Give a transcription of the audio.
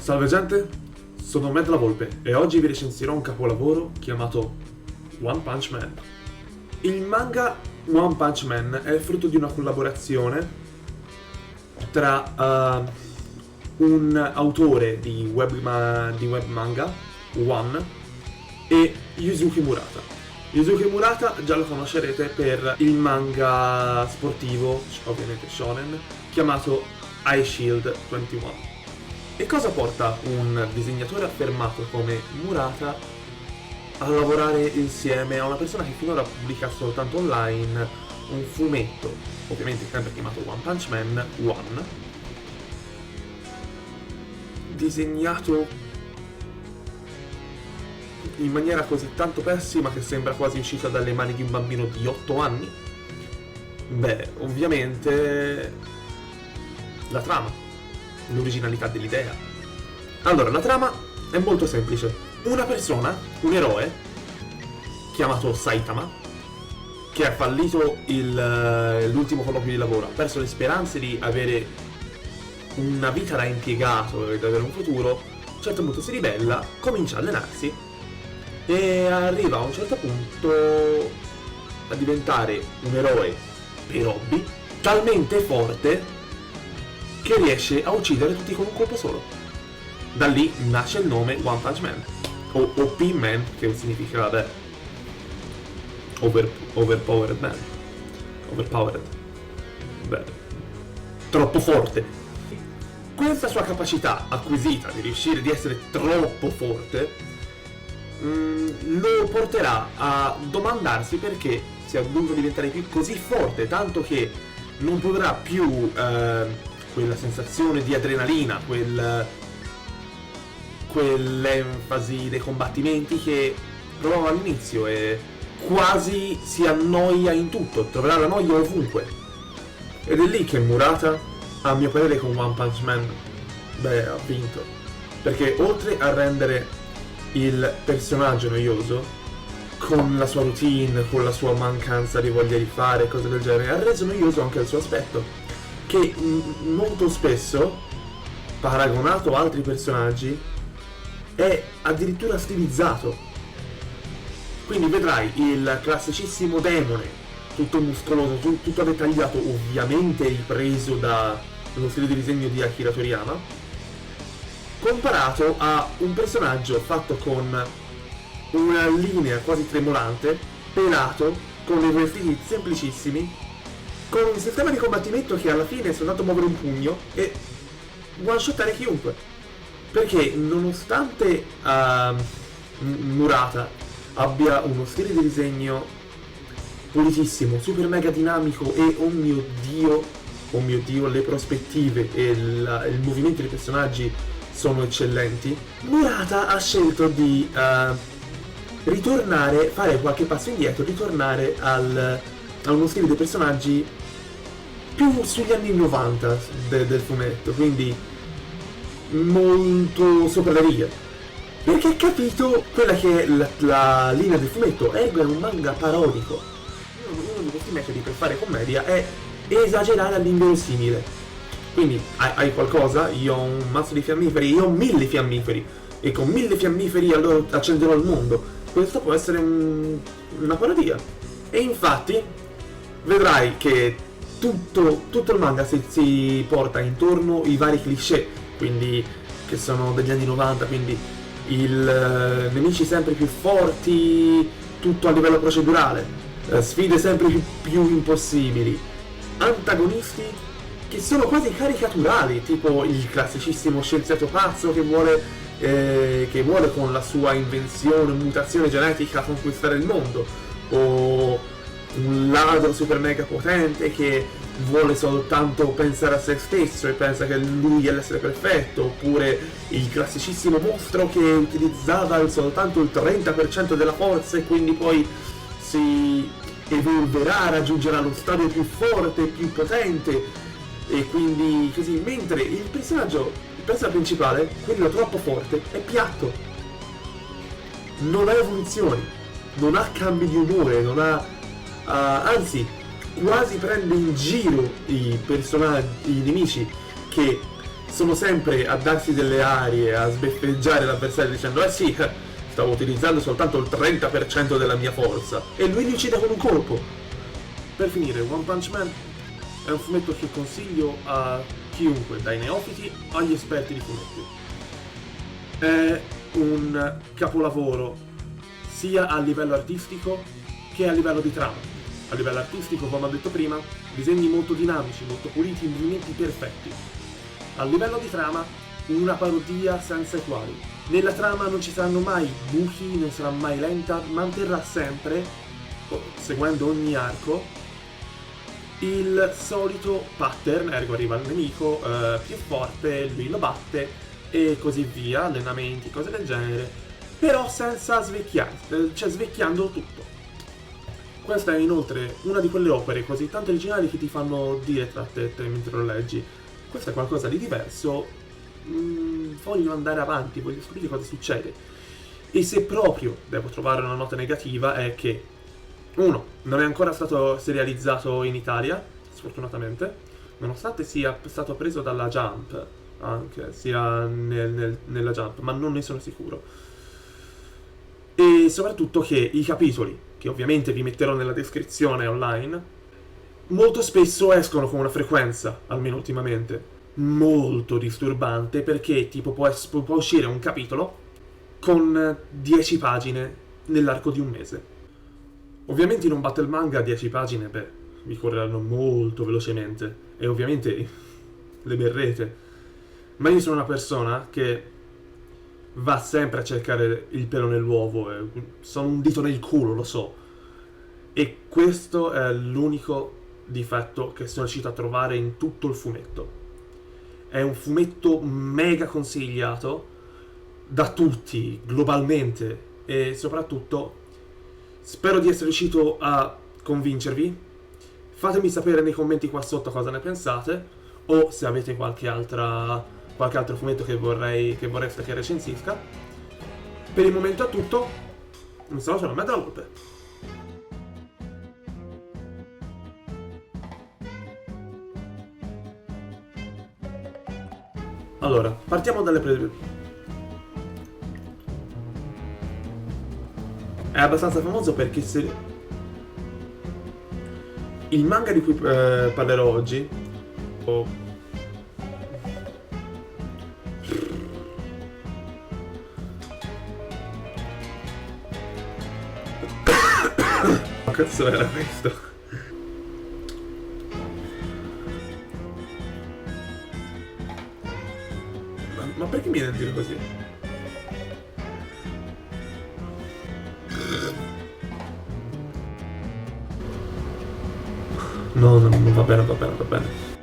Salve gente, sono Matt La Volpe e oggi vi recensirò un capolavoro chiamato One Punch Man. Il manga One Punch Man è frutto di una collaborazione tra un autore di web manga, One, e Yuzuki Murata. Yuzuki Murata già lo conoscerete per il manga sportivo, ovviamente shonen, chiamato Eye Shield 21. E cosa porta un disegnatore affermato come Murata a lavorare insieme a una persona che finora pubblica soltanto online un fumetto, ovviamente sempre chiamato One Punch Man, One, disegnato in maniera così tanto pessima che sembra quasi uscita dalle mani di un bambino di 8 anni? Beh, ovviamente la trama, l'originalità dell'idea. Allora, la trama è molto semplice. Una persona, un eroe, chiamato Saitama, che ha fallito l'ultimo colloquio di lavoro, ha perso le speranze di avere una vita da impiegato e di avere un futuro, a un certo punto si ribella, comincia a allenarsi e arriva a un certo punto a diventare un eroe per hobby, talmente forte che riesce a uccidere tutti con un colpo solo. Da lì nasce il nome One Punch Man, o OP Man, che significa, vabbè, overpowered man. Overpowered. Beh, troppo forte. Questa sua capacità acquisita di riuscire di essere troppo forte lo porterà a domandarsi perché sia dovuto diventare così forte, tanto che non potrà più quella sensazione di adrenalina, quell'enfasi dei combattimenti che provava all'inizio, e quasi si annoia in tutto, troverà la noia ovunque. Ed è lì che Murata, a mio parere, con One Punch Man, ha vinto. Perché oltre a rendere il personaggio noioso, con la sua routine, con la sua mancanza di voglia di fare, cose del genere, ha reso noioso anche il suo aspetto, che molto spesso, paragonato a altri personaggi, è addirittura stilizzato. Quindi vedrai il classicissimo demone, tutto muscoloso, tutto dettagliato, ovviamente ripreso dallo stile di disegno di Akira Toriyama, comparato a un personaggio fatto con una linea quasi tremolante, pelato, con dei vestiti semplicissimi, con un sistema di combattimento che alla fine è soltanto muovere un pugno e one-shottare chiunque. Perché nonostante Murata abbia uno stile di disegno pulitissimo, super mega dinamico e oh mio dio, le prospettive e il movimento dei personaggi sono eccellenti, Murata ha scelto di ritornare, fare qualche passo indietro, ritornare a uno stile dei personaggi più sugli anni 90 del fumetto, quindi molto sopra le righe, perché ha capito quella che è la linea del fumetto. Ergo è un manga parodico. Uno di questi metodi per fare commedia è esagerare all'inverosimile. Quindi hai qualcosa? Io ho un mazzo di fiammiferi, io ho 1000 fiammiferi, e con 1000 fiammiferi allora accenderò il mondo. Questo può essere una parodia. E infatti vedrai che tutto il manga si porta intorno i vari cliché, quindi che sono degli anni 90, quindi nemici sempre più forti, tutto a livello procedurale, sfide sempre più impossibili, antagonisti che sono quasi caricaturali, tipo il classicissimo scienziato pazzo che vuole con la sua invenzione, mutazione genetica conquistare il mondo, o un ladro super mega potente che vuole soltanto pensare a se stesso e pensa che lui è l'essere perfetto, oppure il classicissimo mostro che utilizzava soltanto il 30% della forza e quindi poi si evolverà, raggiungerà lo stadio più forte, più potente, e quindi così, mentre il personaggio principale, quello troppo forte, è piatto, non ha evoluzioni, non ha cambi di umore, non ha anzi quasi prende in giro i personaggi, i nemici che sono sempre a darsi delle arie, a sbeffeggiare l'avversario dicendo eh sì, stavo utilizzando soltanto il 30% della mia forza, e lui li uccide con un colpo. Per finire, One Punch Man è un fumetto che consiglio a chiunque, dai neofiti agli esperti di fumetti. È un capolavoro sia a livello artistico che a livello di trama. A livello artistico, come ho detto prima, disegni molto dinamici, molto puliti, movimenti perfetti. A livello di trama, una parodia senza eguali. Nella trama non ci saranno mai buchi, non sarà mai lenta, manterrà sempre, seguendo ogni arco, il solito pattern, ergo arriva il nemico più forte, lui lo batte e così via, allenamenti, cose del genere, però senza svecchiare, cioè svecchiando tutto. Questa è inoltre una di quelle opere così tanto originali che ti fanno dire tra te mentre lo leggi: questo è qualcosa di diverso, voglio andare avanti, voglio scoprire cosa succede. E se proprio devo trovare una nota negativa è che, uno, non è ancora stato serializzato in Italia, sfortunatamente, nonostante sia stato preso dalla Jump, anche, sia nella Jump, ma non ne sono sicuro. E soprattutto che i capitoli, che ovviamente vi metterò nella descrizione online, molto spesso escono con una frequenza, almeno ultimamente, molto disturbante, perché tipo può uscire un capitolo con 10 pagine nell'arco di un mese. Ovviamente in un battle manga 10 pagine, vi correranno molto velocemente e ovviamente le berrete. Ma io sono una persona che va sempre a cercare il pelo nell'uovo, sono un dito nel culo, lo so. E questo è l'unico difetto che sono riuscito a trovare in tutto il fumetto. È un fumetto mega consigliato da tutti, globalmente, e soprattutto spero di essere riuscito a convincervi. Fatemi sapere nei commenti qua sotto cosa ne pensate, o se avete qualche altro fumetto che vorreste che recensisca. Per il momento è tutto. Un saluto da me della Volpe. Allora, partiamo dalle È abbastanza famoso perché se il manga di cui parlerò oggi cazzo era questo? Ma perché mi viene a dire così? No, non va bene, va bene, va bene.